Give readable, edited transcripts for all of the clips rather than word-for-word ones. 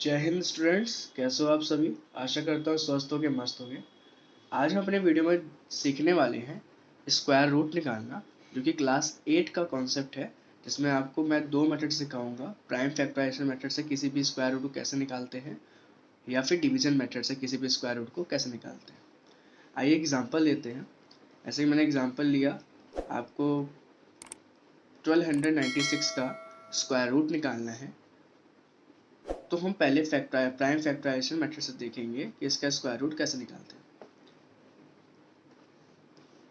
जय हिंद स्टूडेंट्स, कैसे हो आप सभी। आशा करता हूँ स्वस्थ होगे, मस्त होगे। आज हम अपने वीडियो में सीखने वाले हैं स्क्वायर रूट निकालना, जो कि क्लास 8 का कॉन्सेप्ट है, जिसमें आपको मैं दो मेथड सिखाऊंगा। प्राइम फैक्टराइजेशन मेथड से किसी भी स्क्वायर रूट को कैसे निकालते हैं, या फिर डिवीजन मेथड से किसी भी स्क्वायर रूट को कैसे निकालते हैं। आइए एग्जाम्पल लेते हैं। ऐसे ही मैंने एग्जाम्पल लिया, आपको 1296 का स्क्वायर रूट निकालना है। तो हम पहले प्राइम फैक्टराइजेशन मेथड से देखेंगे कि इसका स्क्वायर रूट कैसे निकालते हैं।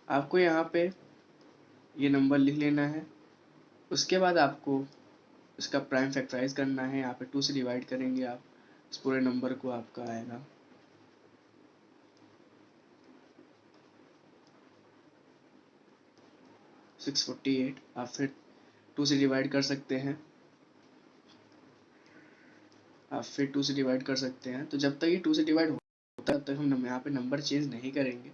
आपको यहाँ पे ये नंबर लिख लेना है। उसके बाद आपको इसका प्राइम फैक्टराइज करना है। यहाँ पे 2 से डिवाइड करेंगे आप, इस पूरे नंबर को आपका आएगा 648। आप फिर 2 से डिवाइड कर सकते हैं, आप फिर 2 से डिवाइड कर सकते हैं। तो जब तक ये 2 से डिवाइड होता है तब तक हम यहाँ पे नंबर चेंज नहीं करेंगे।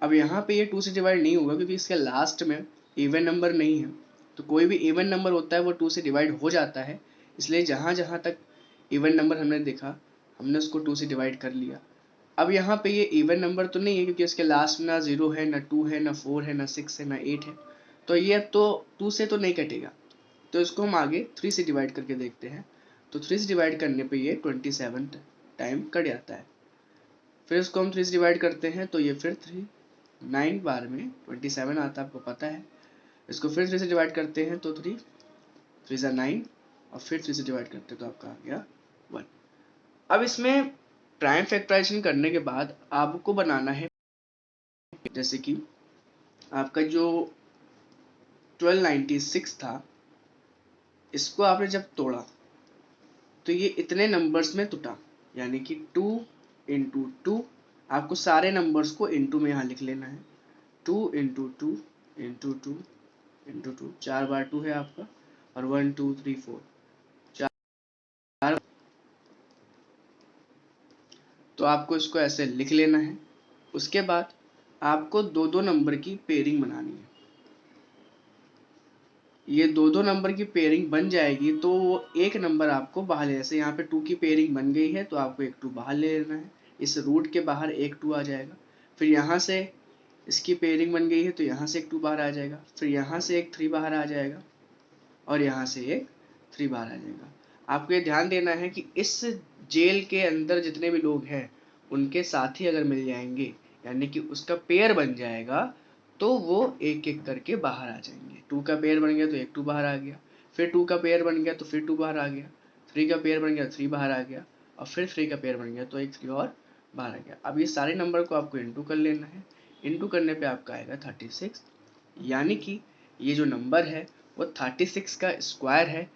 अब यहाँ पे ये 2 से डिवाइड नहीं होगा, क्योंकि इसके लास्ट में इवन नंबर नहीं है। तो कोई भी इवन नंबर होता है वो 2 से डिवाइड हो जाता है, इसलिए जहाँ जहाँ तक इवन नंबर हमने देखा हमने उसको 2 से डिवाइड कर लिया। अब यहाँ पे ये इवन नंबर तो नहीं है, क्योंकि इसके लास्ट में ना 0 है, ना 2 है, ना 4 है, ना 6 है, ना 8 है। तो ये अब तो 2 से तो नहीं कटेगा, तो इसको हम आगे 3 से डिवाइड करके देखते हैं। तो 3 से डिवाइड करने पे ये 27 टाइम कट जाता है। फिर इसको हम 3 से डिवाइड करते हैं तो ये फिर 9 बार में 27 आता है, आपको पता है। इसको फिर 3 से डिवाइड करते हैं तो 3 3 ज़ा 9, और फिर 3 से डिवाइड करते हैं तो आपका आ गया 1। अब इसमें प्राइम फैक्टराइजेशन करने के बाद आपको बनाना है, जैसे कि आपका जो 1296 था, इसको आपने जब तोड़ा तो ये इतने नंबर्स में टूटा, यानी कि 2 इंटू 2। आपको सारे नंबर्स को इंटू में यहाँ लिख लेना है। 2 इंटू 2 इंटू 2 इंटू 2, 4 बार 2 है आपका, और 1 2 3 4 4। तो आपको इसको ऐसे लिख लेना है। उसके बाद आपको दो दो नंबर की पेयरिंग बनानी है। ये दो दो नंबर की पेयरिंग बन जाएगी तो वो एक नंबर आपको बाहर ले, जैसे यहाँ पे 2 की पेयरिंग बन गई है तो आपको एक 2 बाहर ले लेना है। इस रूट के बाहर एक 2 आ जाएगा। फिर यहाँ से इसकी पेयरिंग बन गई है तो यहाँ से एक 2 बाहर आ जाएगा। फिर यहाँ से एक 3 बाहर आ जाएगा, और यहाँ से एक 3 बाहर आ जाएगा। आपको ये ध्यान देना है कि इस जेल के अंदर जितने भी लोग हैं उनके साथी अगर मिल जाएंगे, यानी कि उसका पेयर बन जाएगा, तो वो एक एक करके बाहर आ जाएंगे। 2 का पेयर बन गया तो एक 2 बाहर आ गया, फिर 2 का पेयर बन गया तो फिर 2 बाहर आ गया, 3 का पेयर बन गया 3 बाहर आ गया, और फिर 3 का पेयर बन गया तो एक 3 और बाहर आ गया। अब ये सारे नंबर को आपको इंटू कर लेना है। इंटू करने पे आपका आएगा 36, यानी कि ये जो नंबर है वो 36 का स्क्वायर है,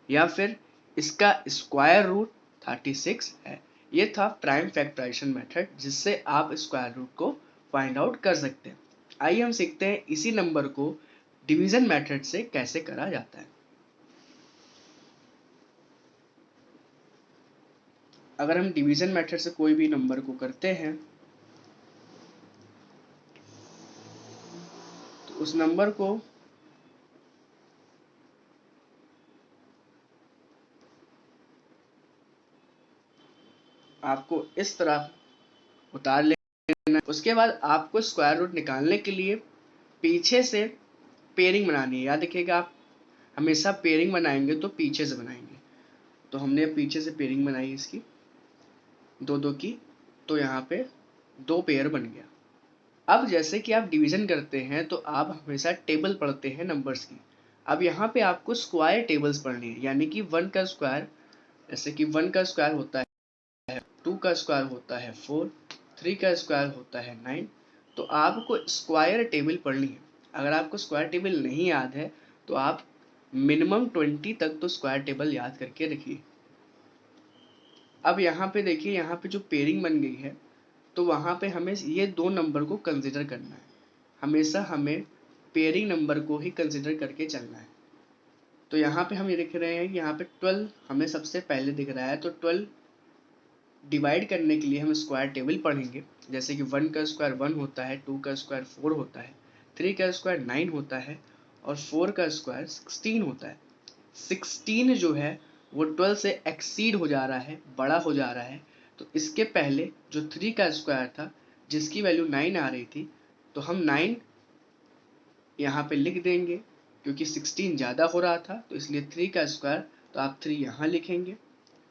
या फिर इसका स्क्वायर रूट 36 है। ये था प्राइम फैक्टराइजेशन मेथड, जिससे आप स्क्वायर रूट को फाइंड आउट कर सकते हैं। आइए हम सीखते हैं इसी नंबर को डिवीजन मेथड से कैसे करा जाता है। अगर हम डिवीजन मेथड से कोई भी नंबर को करते हैं तो उस नंबर को आपको इस तरह उतार लेना। उसके बाद आपको स्क्वायर रूट निकालने के लिए पीछे से पेयरिंग बनानी है। याद रखिएगा, आप हमेशा पेयरिंग बनाएंगे तो पीछे से बनाएंगे। तो हमने पीछे से पेयरिंग बनाई इसकी दो दो की, तो यहाँ पे 2 पेयर बन गया। अब जैसे कि आप डिवीजन करते हैं तो आप हमेशा टेबल पढ़ते हैं नंबर्स की। अब यहाँ पे आपको स्क्वायर टेबल्स पढ़नी है, यानी कि 1 का स्क्वायर, जैसे कि 1 का स्क्वायर होता है 2 का स्क्वायर होता है 4, 3 का स्क्वायर होता है 9। तो आपको स्क्वायर टेबल पढ़नी है। अगर आपको स्क्वायर टेबल नहीं याद है तो आप मिनिमम 20 तक तो स्क्वायर टेबल याद करके रखिए। अब यहाँ पे देखिए, यहाँ पे जो पेयरिंग बन गई है तो वहाँ पे हमें ये दो नंबर को कंसिडर करना है। हमेशा हमें पेयरिंग नंबर को ही कंसिडर करके चलना है। तो यहाँ पे हम ये लिख रहे हैं कि यहाँ पे 12 हमें सबसे पहले दिख रहा है, तो 12 डिवाइड करने के लिए हम स्क्वायर टेबल पढ़ेंगे, जैसे कि 1 का स्क्वायर 1 होता है, 2 का स्क्वायर 4 होता है, 3 का स्क्वायर 9 होता है और 4 का स्क्वायर 16 होता है। 16 जो है वो 12 से एक्सीड हो जा रहा है, बड़ा हो जा रहा है, तो इसके पहले जो 3 का स्क्वायर था जिसकी वैल्यू 9 आ रही थी, तो हम 9 यहाँ पे लिख देंगे क्योंकि 16 ज़्यादा हो रहा था, तो इसलिए 3 का स्क्वायर, तो आप 3 यहाँ लिखेंगे,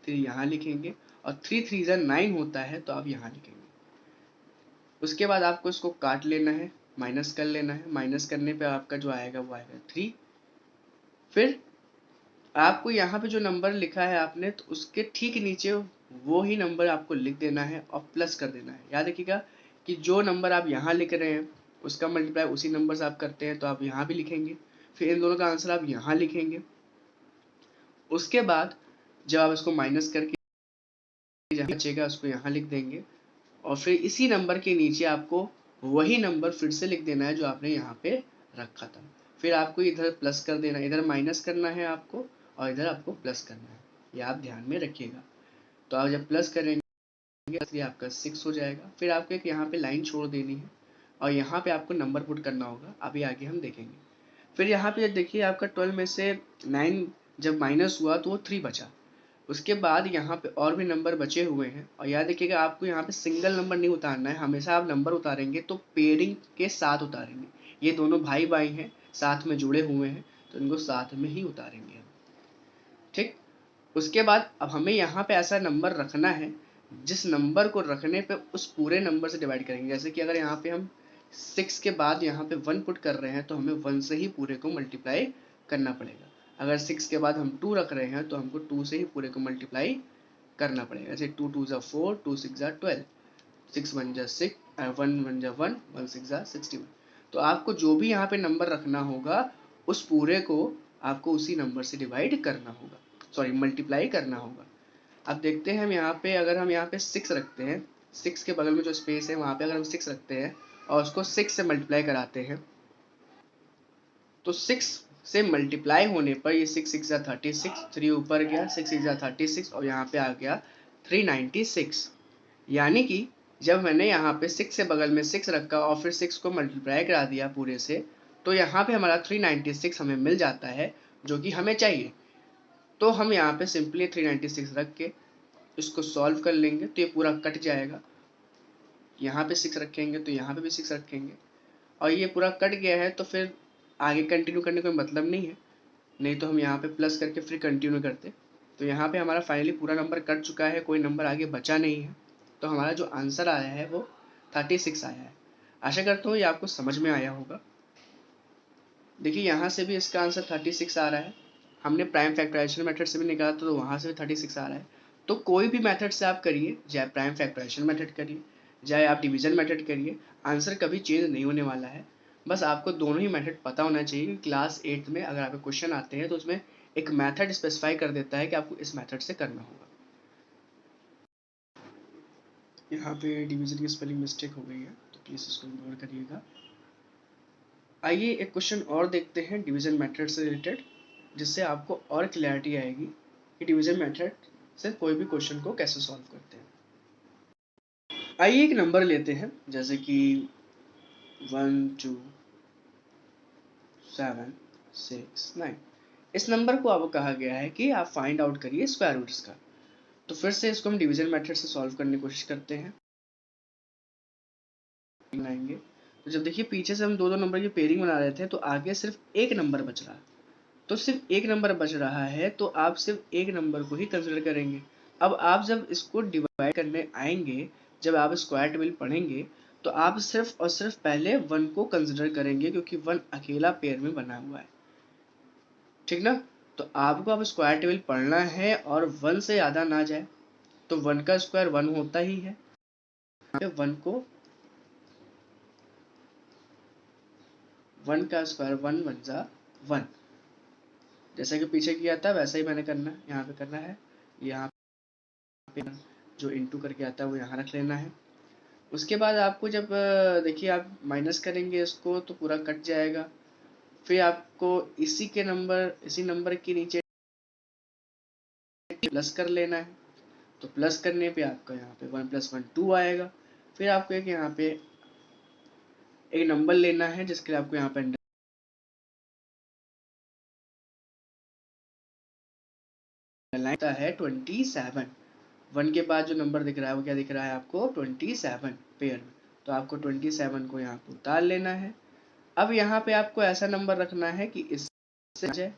3 यहाँ लिखेंगे और 3 3 जा 9 होता है तो आप यहाँ लिखेंगे। उसके बाद आपको इसको काट लेना है, माइनस कर लेना है, माइनस करने पे आपका जो आएगा वो आएगा 3। फिर आपको यहाँ पे जो नंबर लिखा है आपने, तो उसके ठीक नीचे वो ही नंबर आपको लिख देना है और प्लस कर देना है। याद रखिएगा कि जो नंबर आप यहाँ लिख रहे हैं उसका मल्टीप्लाई उसी नंबर से आप करते हैं, तो आप यहाँ भी लिखेंगे, फिर इन दोनों का आंसर आप यहाँ लिखेंगे। उसके बाद जब आप इसको माइनस करके जहाँ बचेगा उसको यहाँ लिख देंगे और फिर इसी नंबर के नीचे आपको वही नंबर फिर से लिख देना है जो आपने यहाँ पे रखा था। फिर आपको इधर प्लस कर देना है, इधर माइनस करना है आपको और इधर आपको प्लस करना है, ये आप ध्यान में रखिएगा। तो आप जब प्लस करेंगे इसलिए आपका 6 हो जाएगा। फिर आपको एक यहाँ पे लाइन छोड़ देनी है और यहाँ पे आपको नंबर पुट करना होगा, अभी आगे हम देखेंगे। फिर यहाँ पे देखिए आपका 12 में से 9 जब माइनस हुआ तो वो 3 बचा। उसके बाद यहाँ पे और भी नंबर बचे हुए हैं और याद रखिएगा आपको यहाँ पे सिंगल नंबर नहीं उतारना है, हमेशा आप नंबर उतारेंगे तो पेयरिंग के साथ उतारेंगे। ये दोनों भाई भाई हैं, साथ में जुड़े हुए हैं, तो इनको साथ में ही उतारेंगे हम, ठीक। उसके बाद अब हमें यहाँ पे ऐसा नंबर रखना है जिस नंबर को रखने पे उस पूरे नंबर से डिवाइड करेंगे। जैसे कि अगर यहाँ पे हम 6 के बाद यहाँ पे 1 पुट कर रहे हैं तो हमें 1 से ही पूरे को मल्टीप्लाई करना पड़ेगा। अगर 6 के बाद हम 2 रख रहे हैं तो हमको 2 से ही पूरे को मल्टीप्लाई करना पड़ेगा। जैसे 2 2 जा 4, 2 6 जा 12, 6 1 जा 6, 1 1 जा 1, 1 6 जा 61। तो आपको जो भी यहाँ पे नंबर रखना होगा उस पूरे को आपको उसी नंबर से डिवाइड करना होगा, सॉरी मल्टीप्लाई करना होगा। अब देखते हैं हम यहाँ पे, अगर हम यहाँ पे 6 रखते हैं, 6 के बगल में जो स्पेस है वहाँ पे अगर हम 6 रखते हैं और उसको 6 से मल्टीप्लाई कराते हैं, तो 6 से मल्टीप्लाई होने पर ये 6 6 जा 36, 3 ऊपर गया, 6 6 जा 36 और यहाँ पे आ गया 396। यानी कि जब मैंने यहाँ पे 6 से बगल में 6 रखा और फिर 6 को मल्टीप्लाई करा दिया पूरे से, तो यहाँ पे हमारा 396 हमें मिल जाता है जो कि हमें चाहिए। तो हम यहाँ पे सिंपली 396 रख के इसको सॉल्व कर लेंगे तो ये पूरा कट जाएगा। यहाँ पे 6 रखेंगे तो यहाँ पे भी 6 रखेंगे और ये पूरा कट गया है, तो फिर आगे कंटिन्यू करने का मतलब नहीं है, नहीं तो हम यहाँ पे प्लस करके फिर कंटिन्यू करते। तो यहाँ पे हमारा फाइनली पूरा नंबर कट चुका है, कोई नंबर आगे बचा नहीं है, तो हमारा जो आंसर आया है वो 36 आया है। आशा करता हूँ ये आपको समझ में आया होगा। देखिए यहाँ से भी इसका आंसर 36 आ रहा है, हमने प्राइम फैक्टराइजेशन मेथड से भी निकाला था तो वहाँ से भी 36 आ रहा है। तो कोई भी मेथड से आप करिए, चाहे प्राइम फैक्टराइजेशन मेथड करिए, चाहे आप डिवीजन मेथड करिए, आंसर कभी चेंज नहीं होने वाला है। बस आपको दोनों ही मेथड पता होना चाहिए कि क्लास 8 में अगर आपके क्वेश्चन आते हैं तो उसमें एक मेथड स्पेसिफाई कर देता है कि आपको इस मेथड से करना होगा। यहाँ पे डिवीजन की स्पेलिंग मिस्टेक हो गई है तो प्लीज़ इसको इग्नोर करिएगा। आइए एक क्वेश्चन और देखते हैं डिवीजन मेथड से रिलेटेड, जिससे आपको और क्लैरिटी आएगी कि डिवीजन मेथड से कोई भी क्वेश्चन को कैसे सॉल्व करते हैं। आइए एक नंबर लेते हैं, जैसे कि 1 2 7 6 9। इस नंबर को आपको कहा गया है कि आप फाइंड आउट करिए स्क्वायर रूट्स का। तो फिर से इसको हम डिवीजन मेथड से सॉल्व करने की कोशिश करते हैं, बनाएंगे। तो जब देखिए पीछे से हम दो नंबर की पेयरिंग बना रहे थे तो आगे सिर्फ एक नंबर बच रहा है, तो सिर्फ एक नंबर बच रहा है तो आप सिर्फ एक नंबर को ही कंसिडर करेंगे। अब आप जब इसको डिवाइड करने आएंगे, जब आप स्क्वायर टेबल पढ़ेंगे, तो आप सिर्फ और सिर्फ पहले 1 को कंसिडर करेंगे क्योंकि 1 अकेला पेयर में बना हुआ है, ठीक ना। तो आपको अब स्क्वायर टेबल पढ़ना है और 1 से ज़्यादा ना जाए, तो 1 का स्क्वायर 1 होता ही है, 1 को 1 का स्क्वायर 1 1 जा 1, जैसा कि पीछे किया था वैसा ही मैंने करना है, यहाँ पे करना है, यहाँ पे जो इंटू करके आता है वो यहाँ रख लेना है। उसके बाद आपको जब देखिए आप माइनस करेंगे इसको तो पूरा कट जाएगा, फिर आपको इसी नंबर के नीचे प्लस कर लेना है, तो प्लस करने पे आपका यहाँ पे 1 + 1 2 आएगा। फिर आपको एक यहाँ पे एक नंबर लेना है जिसके लिए आपको यहाँ पे अंडरलाइन है 27। 1 के बाद जो नंबर दिख रहा है वो क्या दिख रहा है आपको 27 पेयर में। तो आपको 27 को यहाँ पे उतार लेना है। अब यहाँ पे आपको ऐसा नंबर रखना है कि इससे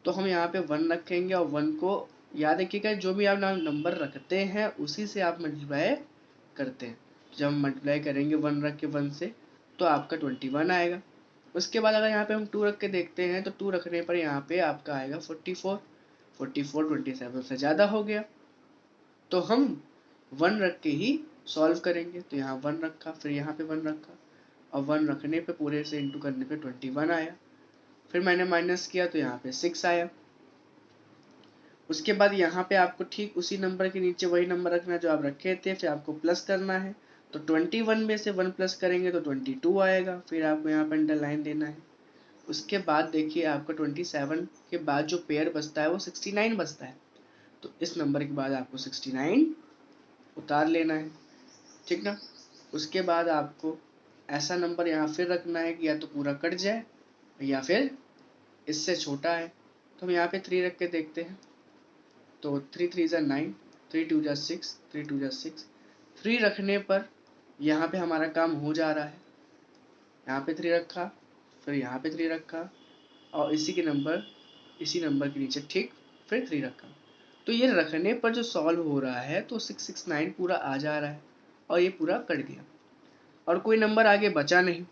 तो हम यहाँ पे 1 रखेंगे और 1 को याद रखिएगा, जो भी आप नंबर रखते हैं उसी से आप मल्टीप्लाई करते हैं। जब हम मल्टीप्लाई करेंगे 1 रख के 1 से तो आपका 21 आएगा। उसके बाद अगर यहाँ पे हम 2 रख के देखते हैं तो 2 रखने पर यहाँ पे आपका आएगा 44। 44 27 से ज़्यादा हो गया तो हम 1 रख के ही सॉल्व करेंगे। तो यहाँ 1 रखा, फिर यहाँ पे 1 रखा और 1 रखने पे पूरे से इंटू करने पे 21 आया। फिर मैंने माइनस किया तो यहाँ पे 6 आया। उसके बाद यहाँ पे आपको ठीक उसी नंबर के नीचे वही नंबर रखना है जो आप रखे थे, फिर आपको प्लस करना है। तो 21 में से 1 प्लस करेंगे तो 22 आएगा। फिर आपको यहाँ पे अंडरलाइन देना है। उसके बाद देखिए आपका 27 के बाद जो पेयर बचता है वो 69 बचता है। तो इस नंबर के बाद आपको 69 उतार लेना है, ठीक ना। उसके बाद आपको ऐसा नंबर यहाँ फिर रखना है कि या तो पूरा कट जाए या फिर इससे छोटा है। तो हम यहाँ पे 3 रख के देखते हैं। तो 3 3 ज़ा 9, 3 2 ज़ा 6, 3 2 ज़ा 6। 3 रखने पर यहाँ पे हमारा काम हो जा रहा है। यहाँ पे 3 रखा, फिर यहाँ पे 3 रखा और इसी नंबर के नीचे ठीक फिर 3 रखा। तो ये रखने पर जो सॉल्व हो रहा है तो 669 पूरा आ जा रहा है और ये पूरा कट गया और कोई नंबर आगे बचा नहीं।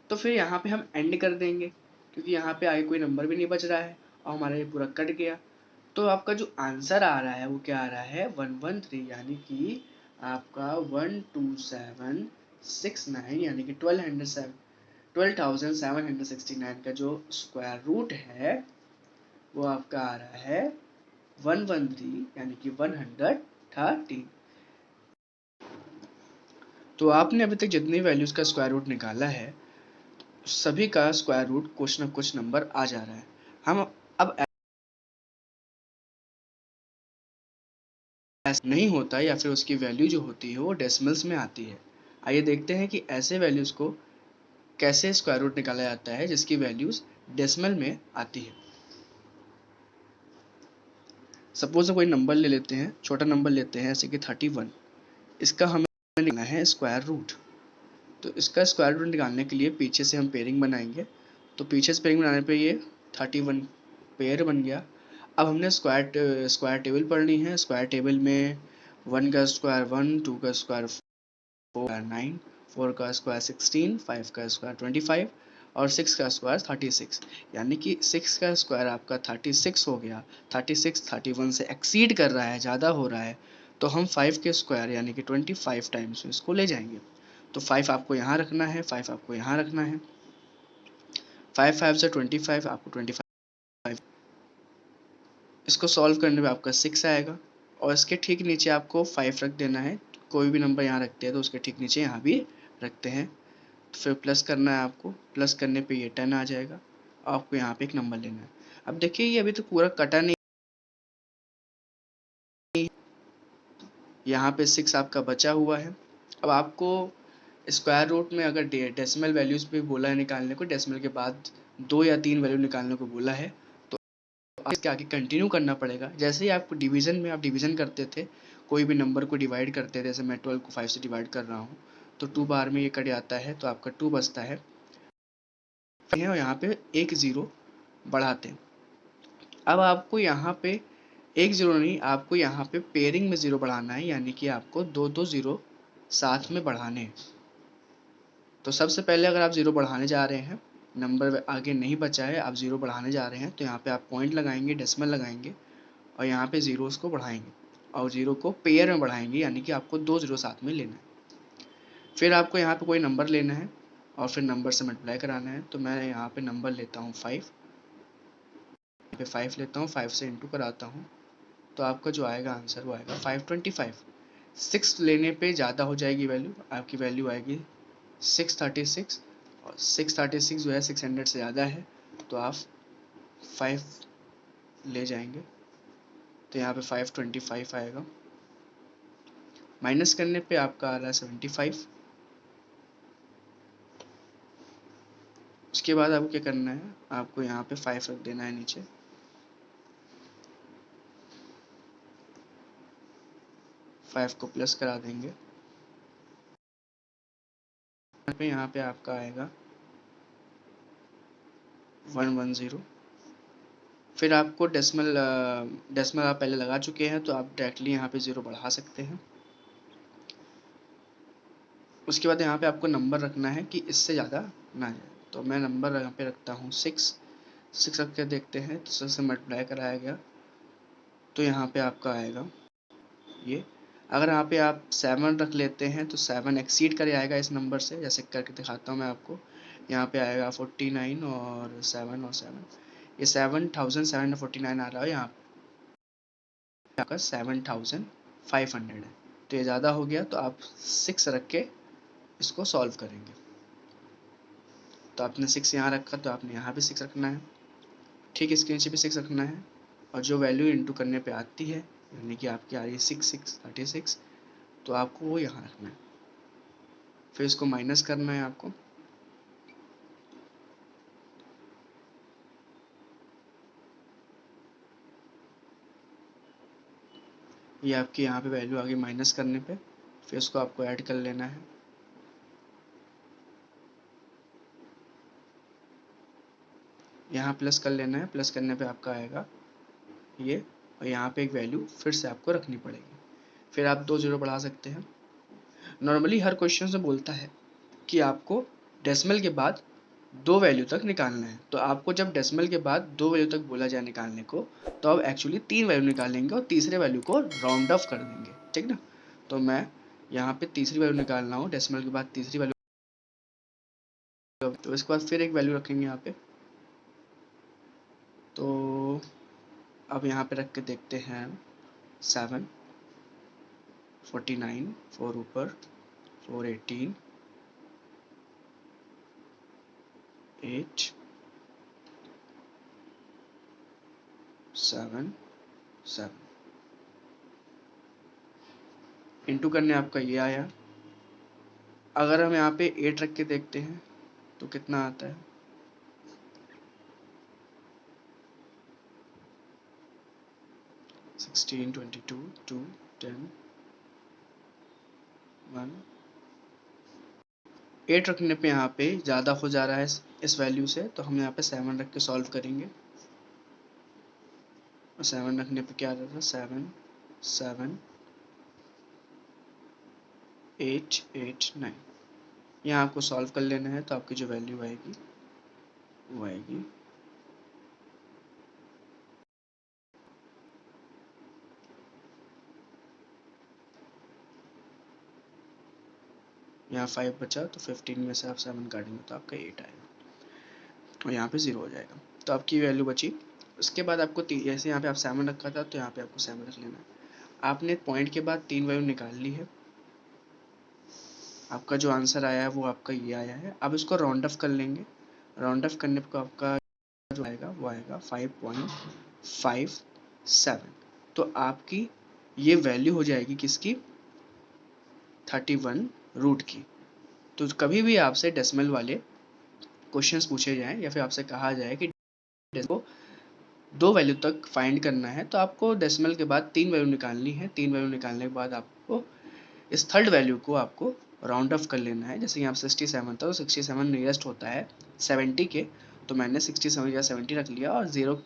तो फिर यहाँ पे हम एंड कर देंगे क्योंकि यहाँ पे आगे कोई नंबर भी नहीं बच रहा है और हमारा ये पूरा कट गया। तो आपका जो आंसर आ रहा है वो क्या आ रहा है 113, यानी कि आपका 12769 यानी कि 12,769 का जो स्क्वायर रूट है वो आपका आ रहा है 113 यानी कि 113। तो आपने अभी तक जितनी वैल्यूज का स्क्वायर रूट निकाला है सभी का स्क्वायर रूट कुछ ना कुछ नंबर आ जा रहा है। हम अब ऐसा नहीं होता या फिर उसकी वैल्यू जो होती है वो डेसिमल्स में आती है। आइए देखते हैं कि ऐसे वैल्यूज को कैसे स्क्वायर रूट निकाला जाता है जिसकी वैल्यूज डेसिमल में आती है। सपोज कोई नंबर ले लेते हैं, छोटा नंबर लेते हैं जैसे कि 31। इसका हमें निकालना है स्क्वायर रूट। तो इसका स्क्वायर रूट निकालने के लिए पीछे से हम पेयरिंग बनाएंगे। तो पीछे से पेयरिंग बनाने पे ये 31 पेयर बन गया। अब हमने स्क्वायर टेबल पढ़नी है। स्क्वायर टेबल में 1 का स्क्वायर 1, 2 का स्क्वायर 4, 9, 4 का स्क्वायर 16, 5 का स्क्वायर 25 और 6 का स्क्वायर 36। यानी कि 6 का स्क्वायर आपका 36 हो गया। 36 31 से एक्सीड कर रहा है, ज़्यादा हो रहा है। तो हम 5 के स्क्वायर यानी कि 25 टाइम्स इसको ले जाएंगे। तो 5 आपको यहाँ रखना है, 5 आपको यहाँ रखना है। 5 5 से 25 आपको 25। इसको सॉल्व करने में आपका 6 आएगा और इसके ठीक नीचे आपको 5 रख देना है। कोई भी नंबर यहाँ रखते हैं तो उसके ठीक नीचे यहाँ भी रखते हैं। तो फिर प्लस करना है आपको, प्लस करने पे ये 10 आ जाएगा और आपको यहाँ पे एक नंबर लेना है। अब देखिए ये अभी तो पूरा कटा नहीं, यहाँ पे 6 आपका बचा हुआ है। अब आपको स्क्वायर रूट में अगर डेसिमल वैल्यूज पे बोला है निकालने को, डेसिमल के बाद 2 या 3 वैल्यू निकालने को बोला है तो इसके आगे कंटिन्यू करना पड़ेगा। जैसे ही आपको डिवीजन में आप डिवीजन करते थे, कोई भी नंबर को डिवाइड करते थे, जैसे मैं 12 को 5 से डिवाइड कर रहा हूँ तो 2 बार में ये कट जाता है तो आपका 2 बचता है और यहाँ पे एक ज़ीरो बढ़ाते हैं। अब आपको यहाँ पे एक ज़ीरो नहीं, आपको यहाँ पे पेयरिंग में ज़ीरो बढ़ाना है, यानी कि आपको दो दो ज़ीरो साथ में बढ़ाने हैं। तो सबसे पहले अगर आप ज़ीरो बढ़ाने जा रहे हैं, नंबर आगे नहीं बचा है, आप ज़ीरो बढ़ाने जा रहे हैं तो यहाँ पे आप पॉइंट लगाएंगे, डेसिमल लगाएंगे और यहाँ पे ज़ीरोस को बढ़ाएंगे और ज़ीरो को पेयर में बढ़ाएंगे, यानी कि आपको 2 ज़ीरो साथ में लेना है। फिर आपको यहाँ पे कोई नंबर लेना है और फिर नंबर से मल्टीप्लाई कराना है। तो मैं यहाँ पे नंबर लेता हूँ 5, यहाँ पे 5 लेता हूँ, 5 से इंटू कराता हूँ तो आपका जो आएगा आंसर वो आएगा 525। 6 लेने पे ज़्यादा हो जाएगी वैल्यू, आपकी वैल्यू आएगी 636 और 636 जो है 600 से ज़्यादा है तो आप 5 ले जाएंगे तो यहाँ पे 525 आएगा। माइनस करने पे आपका आ रहा है 75। उसके बाद आपको क्या करना है, आपको यहाँ पे 5 रख देना है नीचे। फाइव को प्लस करा देंगे, यहाँ पे आपका आएगा 110। फिर आपको डेसिमल आप पहले लगा चुके हैं तो आप डायरेक्टली यहाँ पे 0 बढ़ा सकते हैं। उसके बाद यहाँ पे आपको नंबर रखना है कि इससे ज़्यादा ना जाए, तो मैं नंबर यहाँ पे रखता हूँ 6 रख के देखते हैं, तो 6 से मल्टीप्लाई कराया गया तो यहाँ पे आपका आएगा ये। अगर यहाँ पे आप 7 रख लेते हैं तो 7 एक्सीड कर आएगा इस नंबर से, जैसे करके दिखाता हूँ मैं आपको। यहाँ पे आएगा 49 और 7 और 7, ये 7749 आ रहा है। यहाँ पे आपका 7500 है, तो ये ज़्यादा हो गया, तो आप 6 रख के इसको सॉल्व करेंगे। तो आपने 6 यहाँ रखा तो आपने यहाँ भी 6 रखना है, ठीक इसके नीचे भी 6 रखना है, और जो वैल्यू इंटू करने पे आती है यानी कि आपकी आ रही है 36, तो आपको वो यहाँ रखना है। फिर इसको माइनस करना है आपको, ये आपकी यहाँ पे वैल्यू आ गई माइनस करने पे। फिर इसको आपको ऐड कर लेना है, यहाँ प्लस कर लेना है, प्लस करने पे आपका आएगा ये, और यहाँ पे एक वैल्यू फिर से आपको रखनी पड़ेगी। फिर आप 2 0 बढ़ा सकते हैं। नॉर्मली हर क्वेश्चन से बोलता है कि आपको डेसिमल के बाद 2 वैल्यू तक निकालना है, तो आपको जब डेसिमल के बाद 2 वैल्यू तक बोला जाए निकालने को, तो आप एक्चुअली 3 वैल्यू निकालेंगे और तीसरे वैल्यू को राउंड ऑफ कर देंगे, ठीक ना। तो मैं यहाँ पे तीसरी वैल्यू निकाल रहा हूँ, डेसिमल के बाद तीसरी वैल्यू, तो इसके बाद फिर एक वैल्यू रखेंगे यहाँ पे। तो अब यहाँ पे रख के देखते हैं 7, 49, 4 ऊपर, 4 18, 8 7 7, इंटू करने आपका ये आया। अगर हम यहाँ पे 8 रख के देखते हैं तो कितना आता है, 16, 22, 2, 10, 1। 8 रखने पे यहाँ पे ज़्यादा हो जा रहा है इस वैल्यू से, तो हम यहाँ पे 7 रख के सॉल्व करेंगे। और 7 रखने पे क्या आ रहा था, 7 7 8 8 9। यहाँ आपको सॉल्व कर लेना है, तो आपकी जो वैल्यू आएगी वो आएगी यहाँ 5 बचा, तो 15 में से आप 7 काटेंगे तो आपका 8 आएगा, और यहाँ पे 0 हो जाएगा, तो आपकी वैल्यू बची। उसके बाद आपको जैसे यहाँ पे आप 7 रखा था, तो यहाँ पे आपको 7 रख लेना है। आपने पॉइंट के बाद 3 वैल्यू निकाल ली है, आपका जो आंसर आया है वो आपका ये आया है। अब इसको राउंड ऑफ कर लेंगे, राउंड ऑफ करने पर आपका जो आएगा वो आएगा 5.57। तो आपकी ये वैल्यू हो जाएगी किसकी, 31 रूट की। तो कभी भी आपसे डेसिमल वाले क्वेश्चंस पूछे जाएं या फिर आपसे कहा जाए कि को 2 वैल्यू तक फाइंड करना है, तो आपको डेसिमल के बाद 3 वैल्यू निकालनी है। 3 वैल्यू निकालने के बाद आपको इस थर्ड वैल्यू को आपको राउंड ऑफ कर लेना है। जैसे यहाँ 67 था, तो 67 नियरेस्ट होता है 70 के, तो मैंने 67 या 70 रख लिया, और 0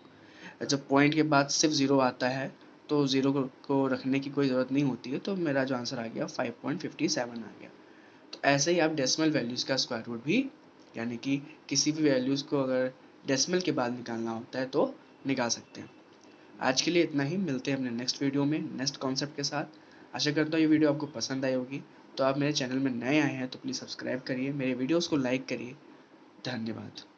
जब पॉइंट के बाद सिर्फ 0 आता है तो 0 को रखने की कोई ज़रूरत नहीं होती है, तो मेरा जो आंसर आ गया 5.57 आ गया। तो ऐसे ही आप डेसिमल वैल्यूज़ का स्क्वायर रूट भी, यानी कि किसी भी वैल्यूज़ को अगर डेसिमल के बाद निकालना होता है तो निकाल सकते हैं। आज के लिए इतना ही, मिलते हैं अपने नेक्स्ट वीडियो में नेक्स्ट कॉन्सेप्ट के साथ। आशा करता हूँ ये वीडियो आपको पसंद आई होगी। तो आप मेरे चैनल में नए आए हैं तो प्लीज़ सब्सक्राइब करिए, मेरे वीडियोस को लाइक करिए। धन्यवाद।